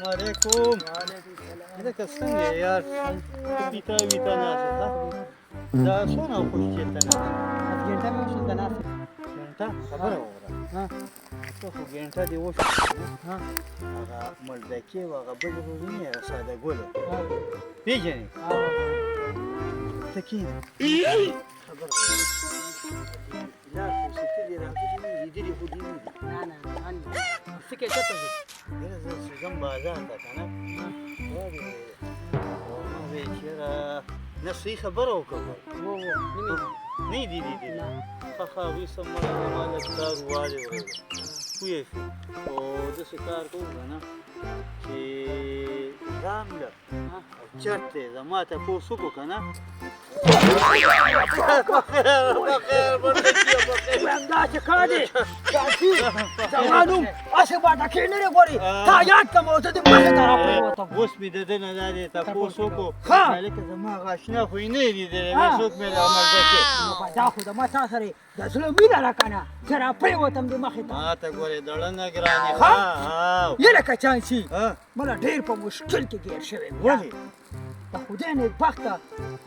عليكم. هذاك السنة يا بيتا ناس دا صنع خوش جدا ناس. جنتا مې وشو د ناس جنتا خبره وره. ها خو جنتا دی وشو. ها هغه ملدکي او هغه بل روزنی ساده ګوله. پیژنې؟ تکین. خبره وره. لا خو ستې راځي دې خو دې نه نه ان سکه چته دي زه زم بازار ته کنه. وای چیرې نسې خبره وکړه. وو نه دی خا وی سمه مال کار واله وي او د شکار کوم نه چې رامله چرته زماته پوسو کو کنه دا چې کاندي زمانو اسه باندې کینره غوري تا یاد کوم ته دې مخه طرف وته اوس می د نه دا ته پوسو کو مالک زما غاشنا خو نه دي د څوک مې عمل وکړي دا خو د ما تاسو سره د ظلم نه راکنه چې را پرې وتم دې مخه ته ما ته ګورې دړنه ګرانه ها یله کچانسي مله ډېر په مشکل کې ګیر شوی ولی د خدای نه بخته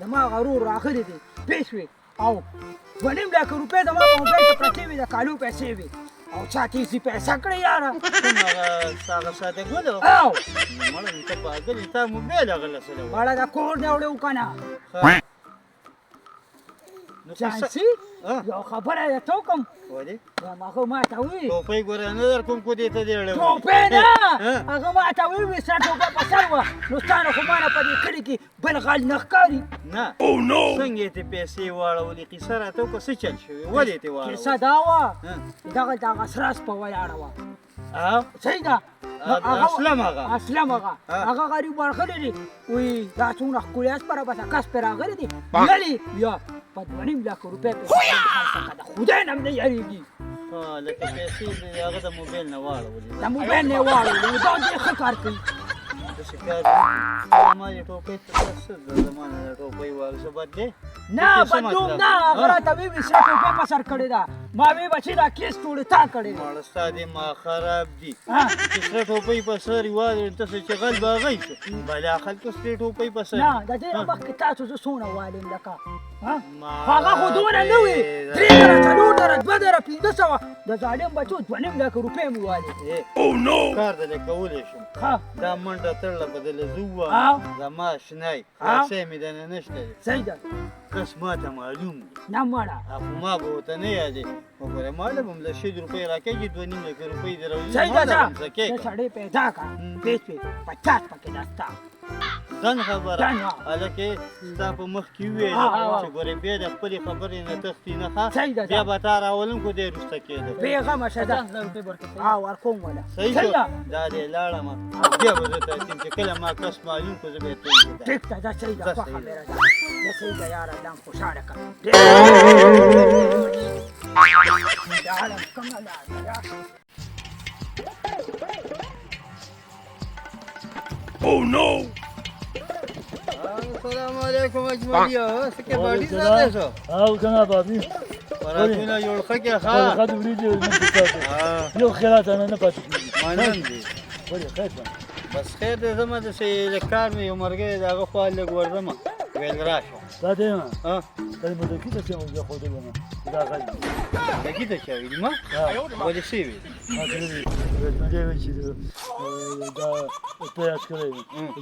د ما غرور راغلی دی پیسې او 2.5 لک روپۍ د ما په موبایل کې پرتې وي د کالو پیسې وي او چا تیزي پیسې کړې یاره هغه ساده ګل او مړه ته پاګل ته موبایل هغه سره مړه د کور نه وړو کنه چانسي یو خبره ده ته کوم ولی ما خو ما ته وی ټوپۍ ګوره نه در کوم کو دې ته دی اړه ټوپۍ نه هغه ما ته وی سره ټوپۍ په سر وه نو ستانه خو ما نه په دې کلي کې بل غل نه ښکاري نه څنګه ته پیسې واړولې قیصه راته وکړه څه چل شوي ولې ته واړولې کیسه دا وه دغه سراس په ولاړه وه صحیح ده اسلم هغه غریب ورغلی دی وی دا څومره ښکلي اسپره بس کس پرې راغلی دی ویلې بیا په 2.5 لک روپۍ د خدای نه هم نه یارېږي لکه پیسې د هغه د موبایل نه واړولې د موبایل نه یې واړولې دا ډېر ښه کار کوي داسې کار ما یې ټوپۍ ته څه زما نه ټوپۍ واړه څه بد دی نه بدلوم نه هغه راته ویې وي سره ټوپۍ په سر کړې ده ما وی بچی دا کیس ټوله تا کړې ده ماړه ستا دې ما خراب دي چې سره ټوپۍ په سر یې واړې ته چې غل به هغی شو بلا خلکو سرې ټوپۍ په سر نه د دې نه مخکې تاسو زه څونه والم لکه هغه خو دومره نه وي 3 زره 4 زره 2 زره 500 د ظالم بچو 2.5 لک روپۍ مو والې کار دې کولی شم دا منډه تړله به دله زه ووم زما شنی پیسې مې دنه نشته صحیح ده کس ما ته معلوم دی نه مړه خو ما به ورته نه یادې وګوره ماله به م له 100 روپۍ راکېږي 2.5 لکه روپۍ دې راوځي صحیح ده ته سړی پیدا کړه پیسې 50 پکې ده ستا ځان خبره هلکې ستا په مخ کې وویل چې ګورې بیا د خپلې خبرې نه تښتي نه ښه بیا به تا راولم خو دی وروسته کېده بېغمه شه ده ورکوم وله صحیح شو دا دې لاړم بیا به زه ته چې کله ما کس معلوم کړو زه به یې تلم ټیک ده دا صحیح ده ښه خبره ده دا صحیح ده یاره ځان خوشحاله کړه د عالم کومه لاره Oh no! السلام علیکم اجمالیا څه کې باډي ساته شو او کنه بابي وراتونه جوړ خکې ښه خد وريجي یو خیرات نه پاتې کیږي مانن دي ولې خیر بس خیر دې زما د سې کار مې یو مرګې دغه خو لږ ورځم ویل راشه دا دې ها دا مې د کیته چې موږ خو دې نه دا غل دا کیته چې ویل ما ولې شي ویل ما دې وی چې دا ته اسکرې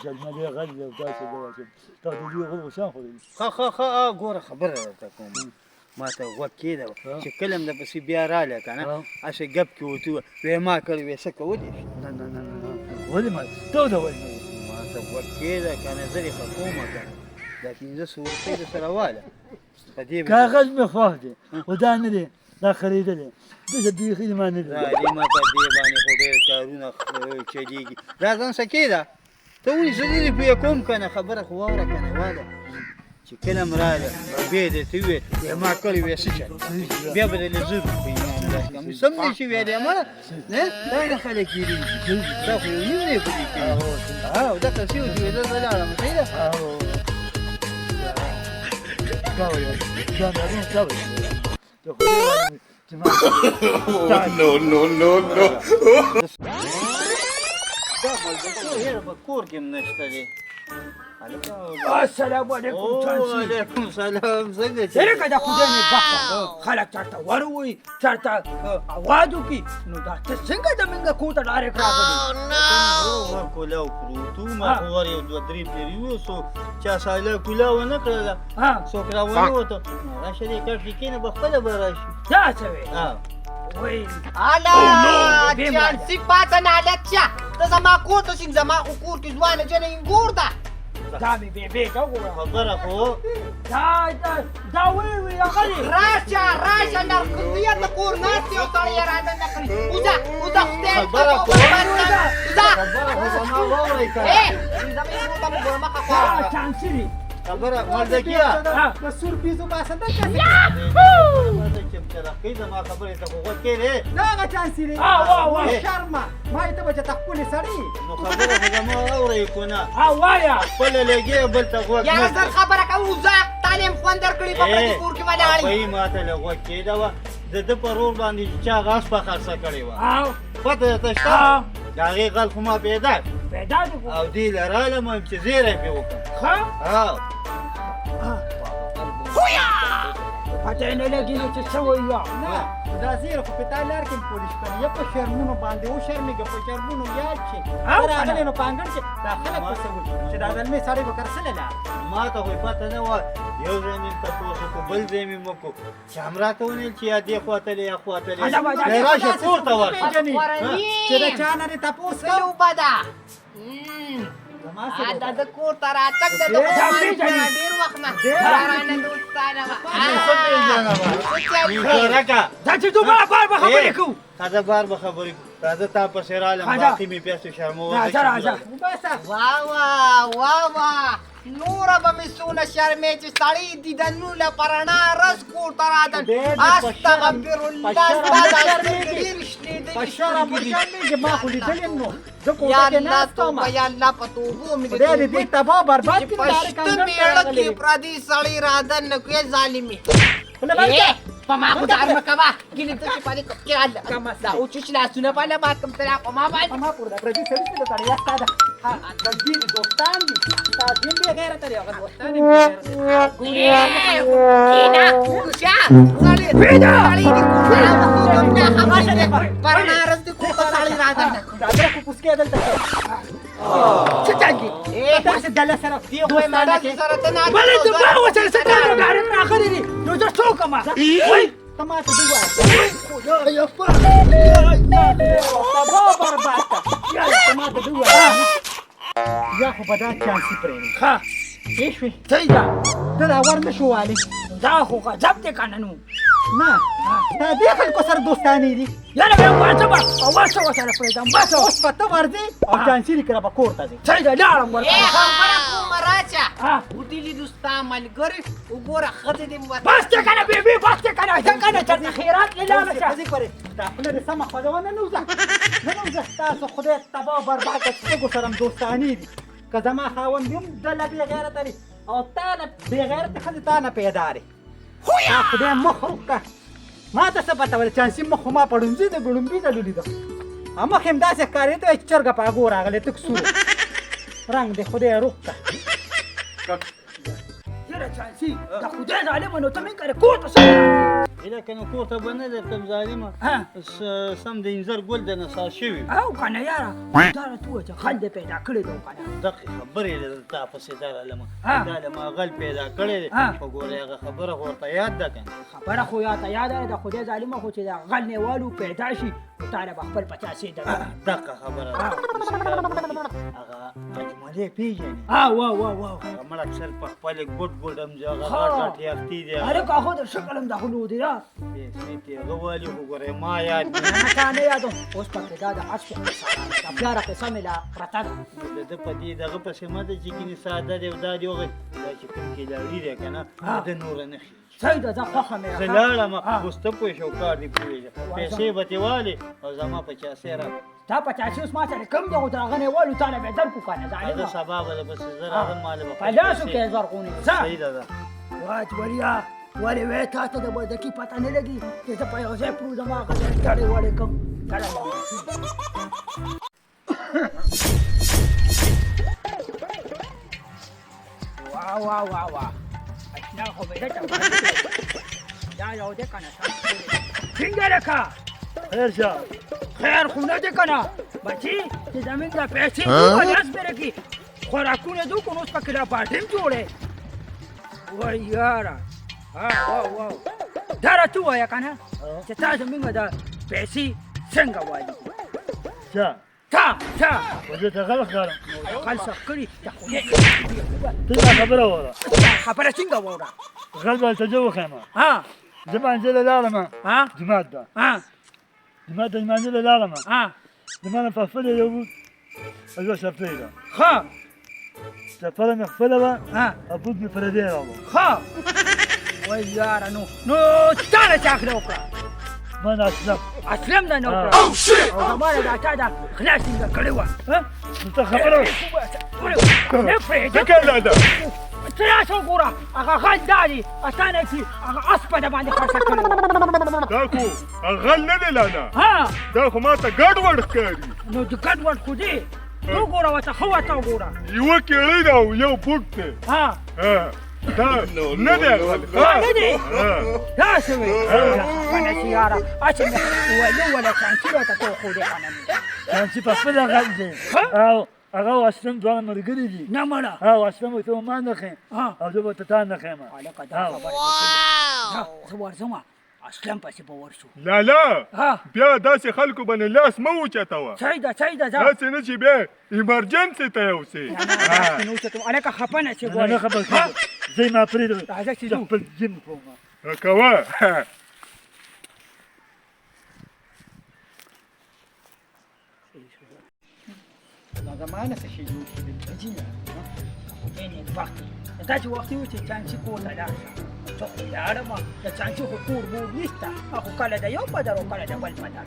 چې ما دې غل دا څه دا دې غل وشان خو دې خا ګوره خبره ته کوم ما ته وکیده چې کلم د پسې بیا رااله کنه اشه غب کې وته وې ما کړې وې څه کوي نه ولې ما ته دا وایې ما ته وکیده کنه زری حکومت کنه دا 1500 روپۍ د سره واله کاغذ مې خواه دی ودا نه دی دا خریدلی داسې بیخي ما نه دی دې ما ته دې باندې خو ډېر کارونه چلېږي دا ځان څه کېده ته ولې زه لرې پرې کوم کنه خبره خو واوره کنه واله چې کله م راغله بیا دې ته وویل بیا ما کړی وې څه چل بیا به درله 10 روپۍ انعام سم نه شي ویلی ما دا نه خلک هېرېږي دا خو یو نیم دی په دې کې او دغه شی و چې زه لاړم صحیح ده No. دا ملګرتوب هېر په کور کې هم نشته دی. السلام علیکم چانسي. وعلیکم سلام. څنګه چې چېرې که د خدای نېکبخته خلک چېرته ور ووایي چېرته اواز وکړي نو دا ته څنګه زمونږ کور ته ډارېک راغلې؟ ور کولاو پروتو ما خو ور یو دوه درې پېرې یوسو چا ساله کولا ونه کړله څوک را ونوته راشه دې کټ کې کښېنه به خپله به راشي. دا څه وې وایي الا چانسي پاته نالت شه ته زما کور ته شین زما خو کور کې ځوانه جنه انګور ده دا مې بېبې ته وګوره خبره خو دا وی هغه دی راشه نرخصیت د کور ناست یو سړی یې رادننه کړي وځه خدای خبره خو وځه خبره خو زما واورئ که زما کور ته مو ګوره مخه خوا چانسي دی خبره ملدکیه د سور پیزو باسنده چرخکۍ زما خبرې ته خو غوږ کېدې دا هغه چانسي دی شرمه ما یې ته به چې ته ښکلې سړی نو خبره خو زما واورئ که نه وایه خپله لګې بل ته غوږ یاره زر خبره کوو وځه تعلیم خوند درکړي په پردي کور کې ولاړې بهي ما ته له غوږ کېده وه د ده په رور باندې چې چا غاښ په خرڅه کړې وه پته درته شته د هغې غل خو ما پیدا پیدا دی او دې له رالم چې زیری پرې وکړم پته یې نه لګېږي چې څه وایي دا زیره خو په تا لار کې پولیس کړي یا په شرمونو باندې وشرمېږه په شرمونو یاد شي ته راغلی نو په انګړ کې دا خلک څه وایي چې دا زلمې سړی به کرسله لاړ ما ته خو پته نه وه یو ځای مې تپوس وکړو بل ځای مې وکړو چې هم راته ونیل چې یا دې خوا تلې یا خوا تلې راشه کور ته ورشه چې د چا نه دې تپوس کوو یو بده دا د کور ته راتګ د ډېر وخت نه یارانه دوستانه دا چې دومره بار به خبرې کوو تازه بار به خبرې کوو تازه تا پسې رالم باقي مې بیا څه شرموه واه نوره به مې څونه شرمې چې سړی دیدنو لپاره نه رس کور ته راتلل استغفرالله په شرم وشرمېږي ما خو لیدلې یم نو زه کوټه یا کې الله ناست وم توبه یا الله په توبو مې خدای دې دې تباه برباد چې کړي په شته مېړه کې پردي سړی رادننه کړې ظالمې په ما خو دار مه کوه ګینې ته چې پرې دا اوچوچ لاسونه باندې باد کوم ته په ما باندې ما پورې د پردي سړي څه لپاره یا ستا د دین دوستان دي ستا دین بې غیرته دی هغه دوستان یې بې کینا کوشا سړی سړی دې پرنارس دې کو سړی رادننه دا درکو پوسکې دلته څه چل دي تاسو دله سره دی خو مړه سره ته نه بلې ته ما وچل څه کار غاړې راغلي دي نو زه څوک ما ته ما ته دې وایه تباه برباد ته ته ما ته دې وایه یا خو به دا چانسي پرېږدي ښه پوه شوې صحیح ده ته دا ور نه شو والی دا خو غضب دی که نه نو نه دا دې خلکو سره دوستانې دي یاره بیا واځه به او ورشه ورسره پرېږدم بس اوس به ته ورځې او چانسي لیکره به کور ته ځې صحیح ده لاړم ورته خبره کومه راشه ودې دوستا ملګری وګوره ښځې دې بس دې که نه بېبي بس دې که نه ځه که نه چېرته خیرات نه لاړه شه ځې پرې دا خوله دې سمه خوځوه نه نوځه نه نوځه ستاسو خدای تباه برباد د سترګو سره هم دوستانې دي که زما خاوند هم ډله بې غیرته دی او تا نه بې غیرته ښځې تا نه پیدا دی دا خدای مخ روکه ما ته څه پته وله چانسي مخ خو ما په ړومځي د ګړومبي ځلو لیده مخ یې هم داسې ښکارېده چې چرګه په اګو راغلی تک سور رنګ دې خدای روغ که یاره چانسي د خدای ظالمه نو ته مې کرې کور ته څنګه هیله که نو کور ته به نه درکړم ظالمه سم د انځر ګل د نڅا شوي او که نه یاره دا راته ووایه چې خل دې پیدا کړی دی که نه دقې خبرې د تا پسې درالمه دا له ما غل پیدا کړی دی خو ګورې هغه خبره خو ورته یاد ده که نه خبره خو یاته یاده ده د خدای ظالمه خو چې د غل نیوالو پیدا شي نو تا له به خپل پچاسې دقه خبره ده هغه اجملې پېژنې واه هغه مړه سر په خپلې ګوډ ګوډ هم هغه غټ یختي دی هلکه هغه د شکل هم دغه لو دی دا پیسې تې هغه والي خو ګورې ما یاد تا نه یادم اوس پکې دا د عشق قصه ده د پلاره قصه مې لا پرته ده د ده په دې دغه پسې ما ته چې ګینې ساده دی او دا دی هغه دا چې کوم کې لاړي دی که نه د نوره نه خېږي صحیح ده زه خوښه مې زه لاړم اوس ته پوه شو کار دې پوهېږه پیسې به تې والې او زما پچاسې راکړه تا پچاسې اوس ما سره کم دی خو د هغه نیوالو تا نه بې درکو که نه زه ظالمه سبا به د پسې زه راغلم مالې به په لاسو کې یې زرغونې ځه صحیح ده ده وای ولیا ولې وې تا ته د بردکي پته نه لګي چې زه په یو ځای پروزم هغه ځای ډډې وړې کوم وا اشنا خو به ته دا یو دې کنه څنګه لکه خیر شه خیر خو نه دې کنه بچي چې زمين دا پیسې په لاس برکی خوراکونه دو کو نو پکې لا پاتم جوړه وای یارا واو دا را تو یا کنه چې تاسو موږ دا پیسې څنګه وایي شه تا وزه ته غلط کارم خالص کړی دا خو نه ته خبره وره خبره څنګه وره غلط ته جو خیمه ها زمان جل لالما ها جماد ده ها جماد زمان جل لالما ها زمان فصل يوم أجوا شفيلا ها شفلا مخفلا ها أبود مفردين والله ها وای یار نو ستاره چاکره وکړه ما ناسلم اسلم نه وکړه او زماره دا تا دا خلاص څنګه کړی و ها أنت خبره نه پرې كلا ده تراسو ګوره هغه غل داري اسانه چې هغه اس په باندې خرڅ کړو داکو غل نه دی لاله ها دا خو ما ته ګډ وډ ښکاري نو د ګډ وډ خو دې نو ګوره وته خو وته ګوره یوه کېړۍ ده او یو بوټ دی ها دا نه دی غل نه دی دا څه وي کنه چې یاره اچھا ولا كان كده تاخذ انا كان شي فصل غلدي أو أغاو أسلم دوانا مرقري دي نمنا أو أسلم ويتو ما نخيم ها أو جبو تتان نخيمة على قدر واو صور زما اسلم پسې باور شو لاله ها بیا داسې خلکو باندې لاس مه اوچتوه سیده داسې نه چې بیا ایمرجنسي ته یوسې نو ته الکه خپنه چې أنا خبر زي ما فريد راځه چې جنب الجيم فوق کوه زمانه څه شي جوړ شي د جینه نه وخت دا چې وخت یو چې چانچي کوته دا څو یاره ما دا چانچي خو کور مو نشته اخو کله دا یو بدر او کله دا بل بدر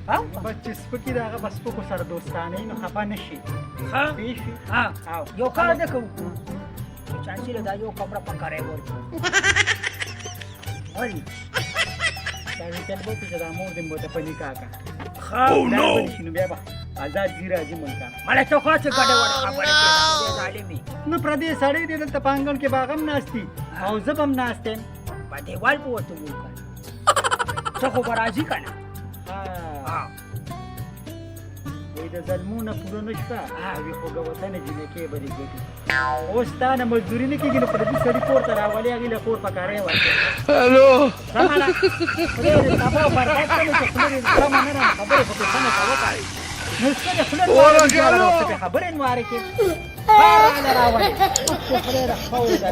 ها بچ سپکی داغه بس په سره دوستانه نو خفه نشي ها پیش ها یو کار دې کوو چانچي له دا یو کمره پکاره ورته ولی دا ویل به چې دا مور دې مو ته پني کاکا او نو شنو بیا به آزاد دی راځي ملکا مله ته خو څه ګډه وړه خبره کوي ظالمي نو پردې سړی دې دلته پانګن کې باغم ناشتي او زبم ناشتم په دیوال په وته وکړ څه خو راځي کنه ها وې د ظلمونه پوره نشته او خو غوتنه جنې کې بری ګټي اوس تا نه مزدوري نه کېږي نو په دې سړی کور ته راولې هغه له کور پکاره وای هلو سماله پرې تاسو برکت کوي چې پرې سمانه نه خبره په څه نه کوي نو څه خپل خبره نواره کې راولې خو پرې راخو دا